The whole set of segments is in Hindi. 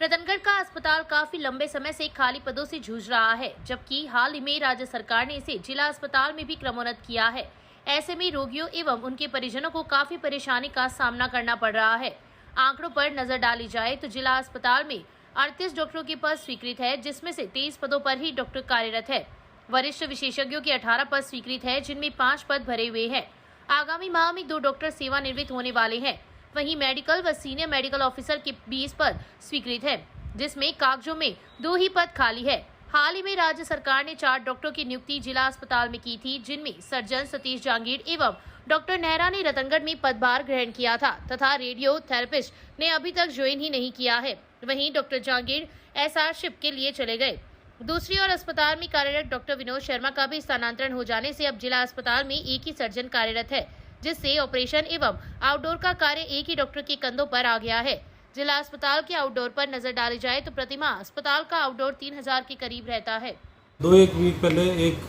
रतनगढ़ का अस्पताल काफी लंबे समय से खाली पदों से जूझ रहा है, जबकि हाल ही में राज्य सरकार ने इसे जिला अस्पताल में भी क्रमोन्नत किया है। ऐसे में रोगियों एवं उनके परिजनों को काफी परेशानी का सामना करना पड़ रहा है। आंकड़ों पर नजर डाली जाए तो जिला अस्पताल में 38 डॉक्टरों के पद स्वीकृत है, जिसमें से 23 पदों पर ही डॉक्टर कार्यरत है। वरिष्ठ विशेषज्ञों के 18 पद स्वीकृत है, जिनमें 5 पद भरे हुए हैं। आगामी माह में 2 डॉक्टर सेवानिवृत्त होने वाले हैं। वहीं मेडिकल व सीनियर मेडिकल ऑफिसर के 20 पद स्वीकृत है, जिसमें कागजों में 2 ही पद खाली है। हाल ही में राज्य सरकार ने 4 डॉक्टरों की नियुक्ति जिला अस्पताल में की थी, जिनमें सर्जन सतीश जांगीड़ एवं डॉक्टर नेहरा ने रतनगढ़ में पदभार ग्रहण किया था तथा रेडियो थेरेपिस्ट ने अभी तक ज्वाइन ही नहीं किया है। वहीं डॉक्टर जांगीड़ एसआरशिप के लिए चले गए। दूसरी ओर अस्पताल में कार्यरत डॉक्टर विनोद शर्मा का भी स्थानांतरण हो जाने से अब जिला अस्पताल में एक ही सर्जन कार्यरत है, जिससे ऑपरेशन एवं आउटडोर का कार्य एक ही डॉक्टर के कंधों पर आ गया है। जिला अस्पताल के आउटडोर पर नजर डाली जाए तो प्रतिमा अस्पताल का आउटडोर 3000 के करीब रहता है। 2-1 वीक पहले एक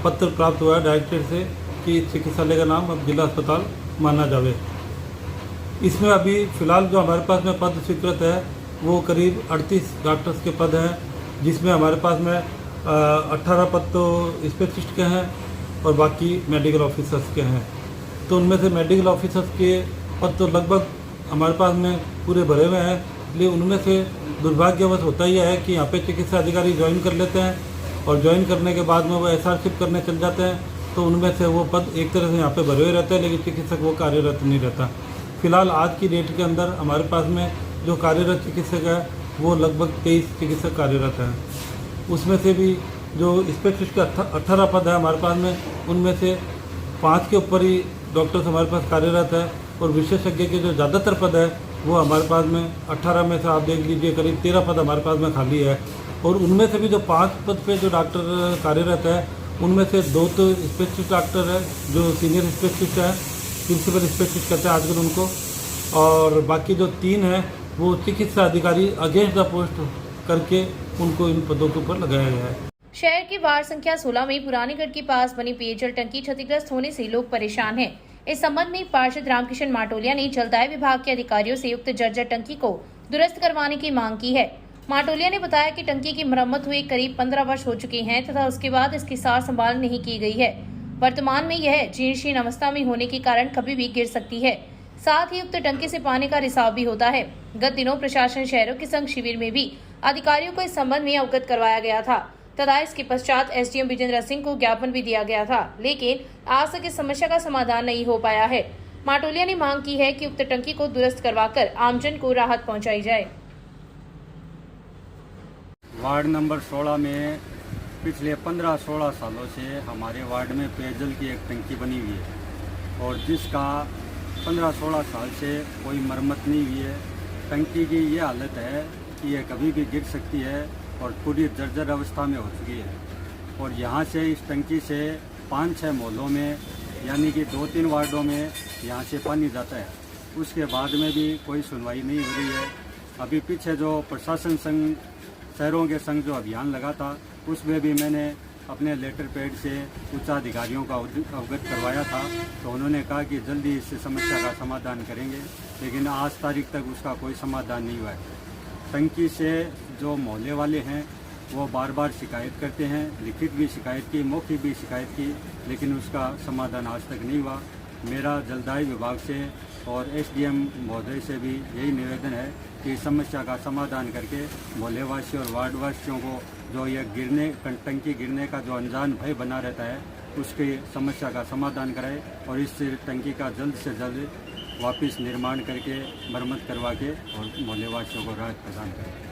पत्र प्राप्त हुआ डायरेक्टर से कि चिकित्सालय का नाम अब जिला अस्पताल माना जावे। इसमें अभी फिलहाल जो हमारे पास में पद स्वीकृत है वो करीब 38 डॉक्टर्स के पद हैं, जिसमें हमारे पास में 18 पद तो स्पेशलिस्ट के हैं और बाकी मेडिकल ऑफिसर्स के हैं। तो उनमें से मेडिकल ऑफिसर्स के पद तो लगभग हमारे पास में पूरे भरे हुए हैं, इसलिए उनमें से दुर्भाग्यवश होता ही है कि यहाँ पे चिकित्सा अधिकारी ज्वाइन कर लेते हैं और ज्वाइन करने के बाद में वो एसआरशिप करने चल जाते हैं। तो उनमें से वो पद एक तरह से यहाँ पे भरे हुए रहते हैं, लेकिन चिकित्सक वो कार्यरत नहीं रहता। फिलहाल आज की डेट के अंदर हमारे पास में जो कार्यरत चिकित्सक है वो लगभग 23 चिकित्सक कार्यरत हैं। उसमें से भी जो स्पेशलिस्ट के 18 पद है हमारे पास में, उनमें से 5 के ऊपर ही डॉक्टर्स हमारे पास कार्यरत है और विशेषज्ञ के जो ज़्यादातर पद है वो हमारे पास में 18 में से आप देख लीजिए करीब 13 पद हमारे पास में खाली है। और उनमें से भी जो 5 पद पे जो डॉक्टर कार्यरत है उनमें से 2 तो स्पेशलिस्ट डॉक्टर है, जो सीनियर स्पेशलिस्ट है, प्रिंसिपल स्पेशलिस्ट कहते हैं आजकल उनको, और बाकी जो 3 हैं वो चिकित्सा अधिकारी अगेंस्ट द पोस्ट करके उनको इन पदों के ऊपर लगाया गया है। शहर के वार्ड संख्या 16 में पुरानीगढ़ के पास बनी पेयजल टंकी क्षतिग्रस्त होने से लोग परेशान हैं। इस संबंध में पार्षद रामकिशन माटोलिया ने जलदाय विभाग के अधिकारियों से उक्त जर्जर टंकी को दुरुस्त करवाने की मांग की है। माटोलिया ने बताया कि टंकी की मरम्मत हुए करीब 15 वर्ष हो चुके हैं तथा उसके बाद इसकी सार संभाल नहीं की गई है। वर्तमान में यह जीर्ण अवस्था में होने के कारण कभी भी गिर सकती है। साथ ही उक्त टंकी से पानी का रिसाव भी होता है। गत दिनों प्रशासन शहरों के संघ शिविर में भी अधिकारियों को इस संबंध में अवगत करवाया गया था तथा इसके पश्चात एसडीएम विजेंद्र सिंह को ज्ञापन भी दिया गया था, लेकिन आज तक इस समस्या का समाधान नहीं हो पाया है। माटोलिया ने मांग की है कि उक्त टंकी को दुरुस्त करवाकर आमजन को राहत पहुंचाई जाए। वार्ड नंबर 16 में पिछले 15-16 सालों से हमारे वार्ड में पेयजल की एक टंकी बनी हुई है और जिसका 15-16 साल से कोई मरम्मत नहीं हुई है। टंकी की ये हालत है कि यह कभी भी गिर सकती है और पूरी जर्जर अवस्था में हो चुकी है। और यहाँ से इस टंकी से 5-6 मोहल्लों में यानी कि 2-3 वार्डों में यहाँ से पानी जाता है। उसके बाद में भी कोई सुनवाई नहीं हो रही है। अभी पीछे जो प्रशासन संघ शहरों के संघ जो अभियान लगा था उसमें भी मैंने अपने लेटर पैड से उच्च अधिकारियों का अवगत करवाया था, तो उन्होंने कहा कि जल्दी इस समस्या का समाधान करेंगे, लेकिन आज तारीख तक उसका कोई समाधान नहीं हुआ है। टंकी से जो मोहल्ले वाले हैं वो बार बार शिकायत करते हैं, लिखित भी शिकायत की, मौखिक भी शिकायत की, लेकिन उसका समाधान आज तक नहीं हुआ। मेरा जलदाय विभाग से और एसडीएम महोदय से भी यही निवेदन है कि समस्या का समाधान करके मोहल्ले वासियों और वार्ड वासियों को जो यह टंकी गिरने का जो अनजान भय बना रहता है उसकी समस्या का समाधान कराए और इस टंकी का जल्द से जल्द वापस निर्माण करके मरम्मत करवा के और मोहल्ले वासियों को राहत प्रदान करें।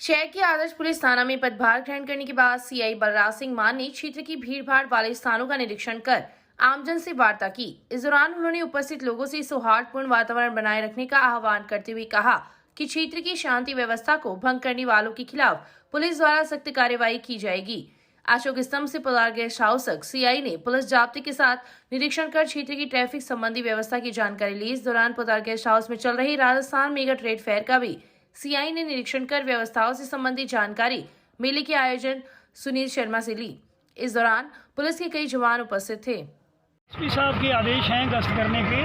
शहर के आदर्श पुलिस थाना में पदभार ग्रहण करने के बाद सीआई बलराज सिंह मान ने क्षेत्र की भीड़भाड़ वाले स्थानों का निरीक्षण कर आमजन से वार्ता की। इस दौरान उन्होंने उपस्थित लोगों से सौहार्दपूर्ण वातावरण बनाए रखने का आह्वान करते हुए कहा कि क्षेत्र की शांति व्यवस्था को भंग करने वालों के खिलाफ पुलिस द्वारा सख्त कार्रवाई की जाएगी। अशोक स्तंभ से पोदार गेस्ट हाउस तक सीआई ने पुलिस जाब्ते के साथ निरीक्षण कर क्षेत्र की ट्रैफिक संबंधी व्यवस्था की जानकारी ली। इस दौरान पोदार गेस्ट हाउस में चल रही राजस्थान मेगा ट्रेड फेयर का भी सीआई ने निरीक्षण कर व्यवस्थाओं से संबंधित जानकारी मेले के आयोजन सुनील शर्मा से ली। इस दौरान पुलिस के कई जवान उपस्थित थे। एसपी साहब के आदेश हैं गश्त करने के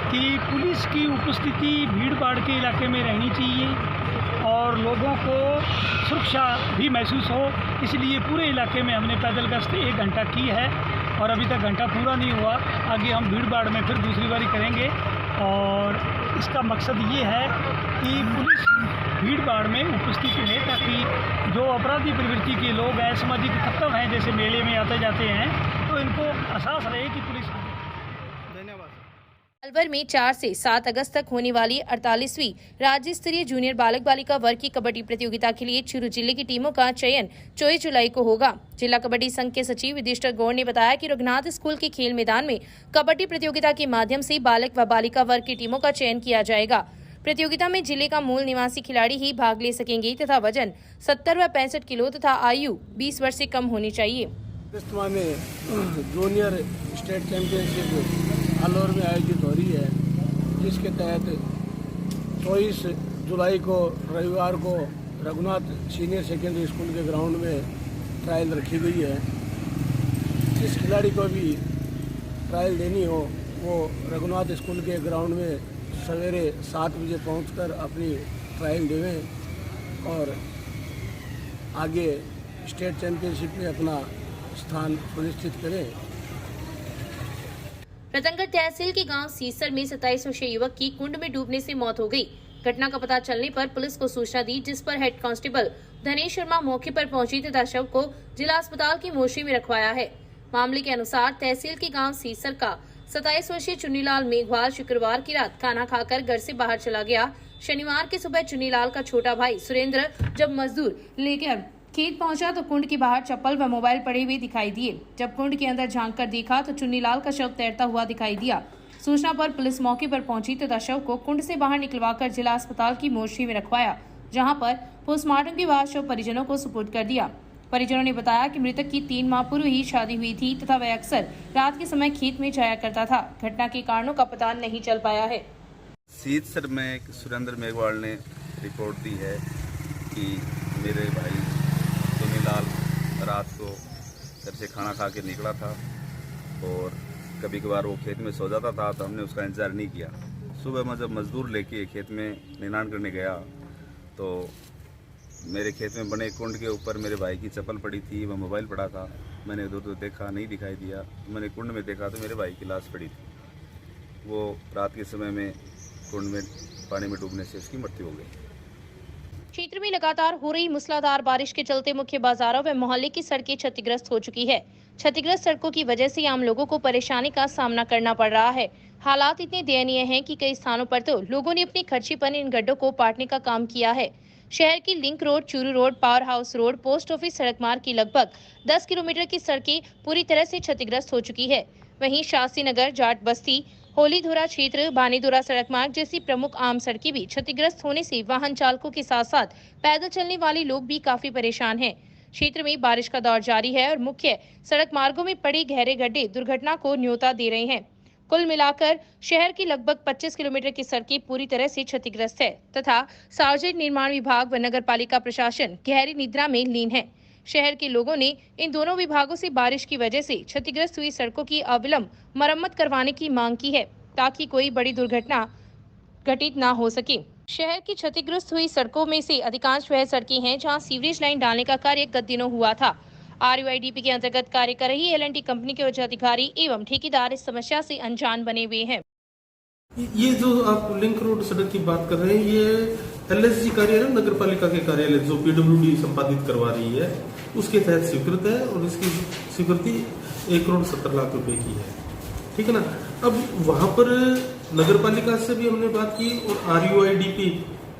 कि पुलिस की उपस्थिति भीड़ भाड़ के इलाके में रहनी चाहिए सुरक्षा भी महसूस हो, इसलिए पूरे इलाके में हमने पैदल गश्त 1 घंटा की है और अभी तक घंटा पूरा नहीं हुआ। आगे हम भीड़ भाड़ में फिर दूसरी बारी करेंगे और इसका मकसद ये है कि पुलिस भीड़ भाड़ में उपस्थित रहे ताकि जो अपराधी प्रवृत्ति के लोग हैं, सामाजिक तत्व हैं, जैसे मेले में आते जाते हैं, तो इनको एहसास रहे कि पुलिस। धन्यवाद। अलवर में 4 से 7 अगस्त तक होने वाली 48वीं राज्य स्तरीय जूनियर बालक बालिका वर्ग की कबड्डी प्रतियोगिता के लिए चूरू जिले की टीमों का चयन 24 जुलाई को होगा। जिला कबड्डी संघ के सचिव युधिष्ठिर गौड़ ने बताया कि रघुनाथ स्कूल के खेल मैदान में कबड्डी प्रतियोगिता के माध्यम से बालक व बालिका वर्ग की टीमों का चयन किया जाएगा। प्रतियोगिता में जिले का मूल निवासी खिलाड़ी ही भाग ले सकेंगे तथा वजन 70 व 65 किलो तथा आयु 20 वर्ष से कम होनी चाहिए। जूनियर स्टेट चैंपियनशिप अलवर में आयोजित हो रही है, जिसके तहत 24 जुलाई को रविवार को रघुनाथ सीनियर सेकेंडरी स्कूल के ग्राउंड में ट्रायल रखी गई है। जिस खिलाड़ी को भी ट्रायल देनी हो वो रघुनाथ स्कूल के ग्राउंड में सवेरे 7 बजे पहुंचकर अपनी ट्रायल देवें और आगे स्टेट चैंपियनशिप में अपना स्थान सुनिश्चित करें। रतनगढ़ तहसील के गांव सीसर में 27 वर्षीय युवक की कुंड में डूबने से मौत हो गई। घटना का पता चलने पर पुलिस को सूचना दी, जिस पर हेड कांस्टेबल धनेश शर्मा मौके पर पहुंची तथा शव को जिला अस्पताल की मोर्चरी में रखवाया है। मामले के अनुसार तहसील के गांव सीसर का 27 वर्षीय चुन्नीलाल मेघवाल शुक्रवार की रात खाना खाकर घर से बाहर चला गया। शनिवार की सुबह चुन्नीलाल का छोटा भाई सुरेंद्र जब मजदूर लेकर खेत पहुंचा तो कुंड के बाहर चप्पल व मोबाइल पड़े हुए दिखाई दिए। जब कुंड के अंदर झांककर देखा तो चुन्नीलाल का शव तैरता हुआ दिखाई दिया। सूचना पर पुलिस मौके पर पहुंची तथा शव को कुंड से बाहर निकलवाकर जिला अस्पताल की मोर्चरी में रखवाया, जहां पर पोस्टमार्टम के बाद शव परिजनों को सुपुर्द कर दिया। परिजनों ने बताया कि मृतक की 3 माह पूर्व ही शादी हुई थी तथा वह अक्सर रात के समय खेत में जाया करता था। घटना के कारणों का पता नहीं चल पाया है। सीसर में सुरेंद्र मेघवाल ने रिपोर्ट दी है कि मेरे भाई चुन्नीलाल रात को घर से खाना खा के निकला था और कभी कभार वो खेत में सो जाता था, तो हमने उसका इंतज़ार नहीं किया। सुबह मैं जब मजदूर लेके खेत में निनाण करने गया तो मेरे खेत में बने कुंड के ऊपर मेरे भाई की चप्पल पड़ी थी, वह मोबाइल पड़ा था। मैंने इधर उधर देखा, नहीं दिखाई दिया। मैंने कुंड में देखा तो मेरे भाई की लाश पड़ी थी। वो रात के समय में कुंड में पानी में डूबने से उसकी मृत्यु हो गई। क्षेत्र में लगातार हो रही मूसलाधार बारिश के चलते मुख्य बाजारों व मोहल्ले की सड़कें क्षतिग्रस्त हो चुकी है। क्षतिग्रस्त सड़कों की वजह से आम लोगों को परेशानी का सामना करना पड़ रहा है। हालात इतने दयनीय हैं कि कई स्थानों पर तो लोगों ने अपनी खर्ची पर इन गड्ढों को पाटने का काम किया है। शहर की link road, Churu road, power house road, post office सड़क मार्ग की लगभग 10 किलोमीटर की सड़कें पूरी तरह से क्षतिग्रस्त हो चुकी है। वहीं शास्त्री नगर, जाट बस्ती, होलीधुरा क्षेत्र, बानीधुरा सड़क मार्ग जैसी प्रमुख आम सड़कें भी क्षतिग्रस्त होने से वाहन चालकों के साथ साथ पैदल चलने वाले लोग भी काफी परेशान हैं। क्षेत्र में बारिश का दौर जारी है और मुख्य सड़क मार्गों में पड़े गहरे गड्ढे दुर्घटना को न्योता दे रहे हैं। कुल मिलाकर शहर की लगभग 25 किलोमीटर की सड़कें पूरी तरह से क्षतिग्रस्त है तथा सार्वजनिक निर्माण विभाग व नगर पालिका प्रशासन गहरी निद्रा में लीन है। शहर के लोगों ने इन दोनों विभागों से बारिश की वजह से क्षतिग्रस्त हुई सड़कों की अविलंब मरम्मत करवाने की मांग की है ताकि कोई बड़ी दुर्घटना घटित न हो सके। शहर की क्षतिग्रस्त हुई सड़कों में से अधिकांश वह सड़कें हैं जहां सीवरेज लाइन डालने का कार्य गत दिनों हुआ था। RUIDP के अंतर्गत कार्य कर रही L&T कंपनी के उच्च अधिकारी एवं ठेकेदार इस समस्या से अनजान बने हुए हैं। ये जो आप लिंक रोड सड़क की बात कर रहे हैं, ये LSG कार्यालय नगर पालिका के कार्यालय जो PWD संपादित करवा रही है उसके तहत स्वीकृत है और इसकी स्वीकृति 1 करोड़ 70 लाख रुपए की है। ठीक है ना। अब वहां पर नगर पालिका से भी हमने बात की और RUIDP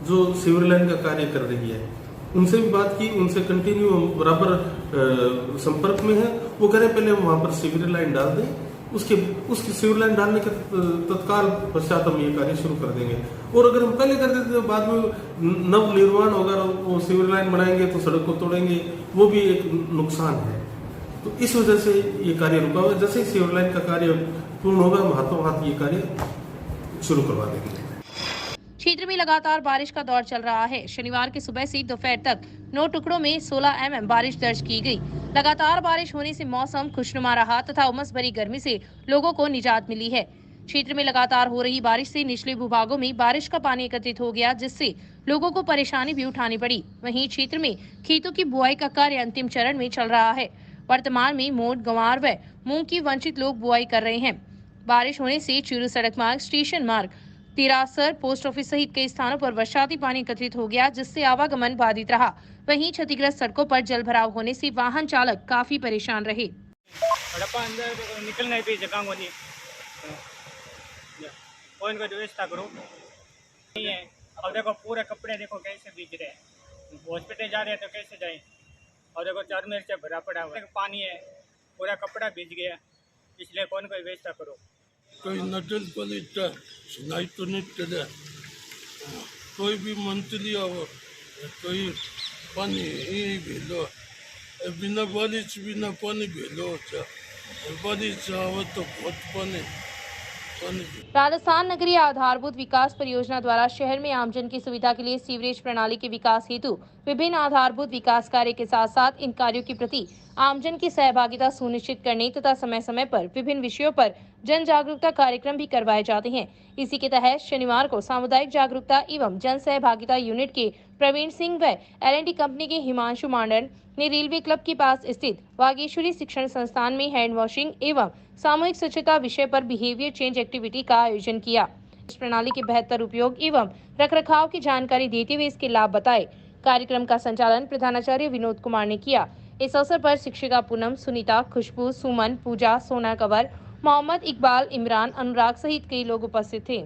जो सीवर लाइन का कार्य कर रही है उनसे भी बात की, उनसे कंटिन्यू बराबर संपर्क में है। वो कह रहे पहले हम वहां पर सीवर लाइन डाल दें, उसकी सीवर लाइन डालने के तत्काल पश्चात हम ये कार्य शुरू कर देंगे। और अगर हम पहले कर देते तो बाद में नव निर्माण होगा, वो सीवर लाइन बनाएंगे तो सड़क को तोड़ेंगे, वो भी एक नुकसान है। तो इस वजह से ये कार्य रुका हुआ है। जैसे ही सीवर लाइन का कार्य पूर्ण होगा हम हाथों हाथ ये कार्य शुरू करवा देंगे। क्षेत्र में लगातार बारिश का दौर चल रहा है। शनिवार की सुबह से दोपहर तक 9 टुकड़ों में 16 mm बारिश दर्ज की गई। लगातार बारिश होने से मौसम खुशनुमा रहा तथा उमस भरी गर्मी से लोगों को निजात मिली है। क्षेत्र में लगातार हो रही बारिश से निचले भूभागों में बारिश का पानी एकत्रित हो गया, जिससे लोगों को परेशानी भी उठानी पड़ी। वहीं क्षेत्र में खेतों की बुआई का कार्य अंतिम चरण में चल रहा है। वर्तमान में मोट, गंवार व मूंग की वंचित लोग बुआई कर रहे हैं। बारिश होने से चूरू सड़क मार्ग, स्टेशन मार्ग, तिरासर, पोस्ट ऑफिस सहित कई स्थानों पर बरसाती पानी एकत्रित हो गया, जिससे आवागमन बाधित रहा। वहीं क्षतिग्रस्त सड़कों पर जल भराव होने से वाहन चालक काफी परेशान रहे। निकलने की जगह को नहीं कोई इनको व्यवस्था करो नहीं है। अब देखो पूरे कपड़े देखो कैसे भीग रहे हैं, हॉस्पिटल जा रहे हैं तो कैसे जाए। और देखो चारमेर से भरा पड़ा हुआ पानी है, पूरा कपड़ा भीग गया, इसलिए कौन कोई व्यवस्था करो। कोई नजर को नहीं सुनाई तो नहीं करे, कोई भी मंत्री हो कोई पानी भेलो, बिना बारिश बिना पानी भेलो, बारिश आवे तो बहुत पानी। राजस्थान नगरीय आधारभूत विकास परियोजना द्वारा शहर में आमजन की सुविधा के लिए सीवरेज प्रणाली के विकास हेतु विभिन्न आधारभूत विकास कार्य के साथ साथ इन कार्यों के प्रति आमजन की सहभागिता सुनिश्चित करने तथा समय समय पर विभिन्न विषयों पर जन जागरूकता कार्यक्रम भी करवाए जाते हैं। इसी के तहत शनिवार को सामुदायिक जागरूकता एवं जन सहभागिता यूनिट के प्रवीण सिंह व L&T कंपनी के हिमांशु मांडन ने रेलवे क्लब के पास स्थित वागेश्वरी शिक्षण संस्थान में हैंड वॉशिंग एवं सामूहिक स्वच्छता विषय पर बिहेवियर चेंज एक्टिविटी का आयोजन किया। इस प्रणाली के बेहतर उपयोग एवं रखरखाव की जानकारी देते हुए इसके लाभ बताए। कार्यक्रम का संचालन प्रधानाचार्य विनोद कुमार ने किया। इस अवसर पर शिक्षिका पूनम, सुनीता, खुशबू, सुमन, पूजा, सोना कंवर, मोहम्मद इकबाल, इमरान, अनुराग सहित कई लोग उपस्थित थे।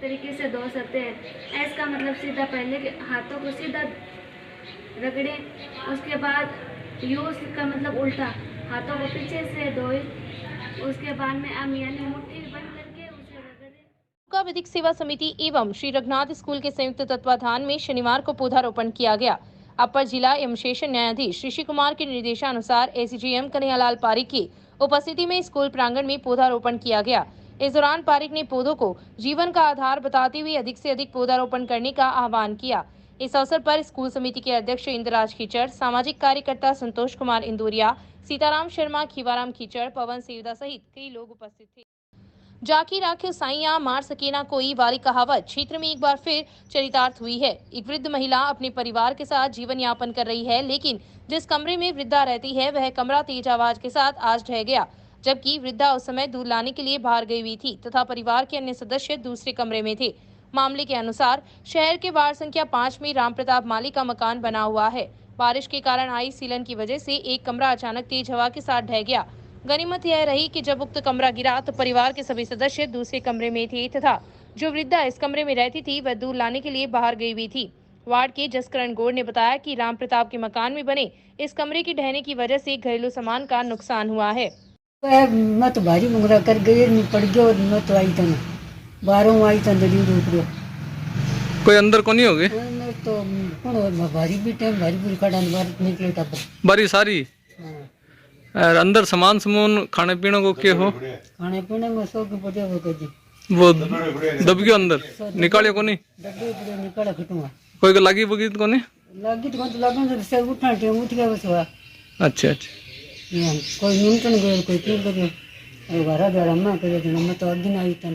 तरीके से धो सकते हैं। इसका मतलब सीधा पहले के हाथों को सीधा रगड़े, उसके बाद यूज का मतलब उल्टा हाथों को पीछे से धोए, उसके बाद में हम यानी मुट्ठी बंद करके उसे रगड़े। विधिक सेवा समिति एवं श्री रघुनाथ स्कूल के संयुक्त तत्वाधान में शनिवार को पौधारोपण किया गया। अपर जिला एवं सेशन न्यायाधीश ऋषि कुमार के निर्देशानुसार ACGM कन्हैयालाल पारिक की उपस्थिति में स्कूल प्रांगण में पौधारोपण किया गया। इस दौरान पारिक ने पौधों को जीवन का आधार बताते हुए अधिक से अधिक पौधारोपण करने का आह्वान किया। इस अवसर पर स्कूल समिति के अध्यक्ष इंद्रराज खीचड़, सामाजिक कार्यकर्ता संतोष कुमार इंदौरिया, सीताराम शर्मा, खीवाराम खीचड़, पवन सेवदा सहित कई लोग उपस्थित थे। जाकी राख्यो साइया मार सकेना कोई वाली कहावत क्षेत्र में एक बार फिर चरितार्थ हुई है। एक वृद्ध महिला अपने परिवार के साथ जीवन यापन कर रही है, लेकिन जिस कमरे में वृद्धा रहती है वह कमरा तेज आवाज के साथ आज ढह गया, जबकि वृद्धा उस समय दूध लाने के लिए बाहर गई हुई थी तथा परिवार के अन्य सदस्य दूसरे कमरे में थे। मामले के अनुसार शहर के वार्ड संख्या 5 में राम प्रताप माली का मकान बना हुआ है। बारिश के कारण आई सीलन की वजह से एक कमरा अचानक तेज हवा के साथ ढह गया। गनीमत यह रही कि जब उक्त कमरा गिरा तो परिवार के सभी सदस्य दूसरे कमरे में थे तथा जो वृद्धा इस कमरे में रहती थी वह दूध लाने के लिए बाहर गई हुई थी। वार्ड के जसकरण गौड़ ने बताया कि राम प्रताप के मकान में बने इस कमरे की ढहने की वजह से घरेलू सामान का नुकसान हुआ है। मैं तो भारी मुंगरा कर गई, नहीं पड़ गया और मैं तो आई था बाहरों आई था नदी कोई अंदर को नहीं हो गए तो भारी भी टाइम भारी पूरी खड़ा बाहर निकले था बारी सारी। और अंदर सामान समून खाने पीने को क्या हो, खाने पीने में सौ के पड़े वो दब गयो अंदर निकाले को नहीं निकाला खटूंगा कोई को लगी बगी को नहीं लगी तो लगा से उठा उठ गया बस हुआ। अच्छा कोई निमंत्रण गए कोई क्यों करे घर मैं करे मैं तो अगन आई तो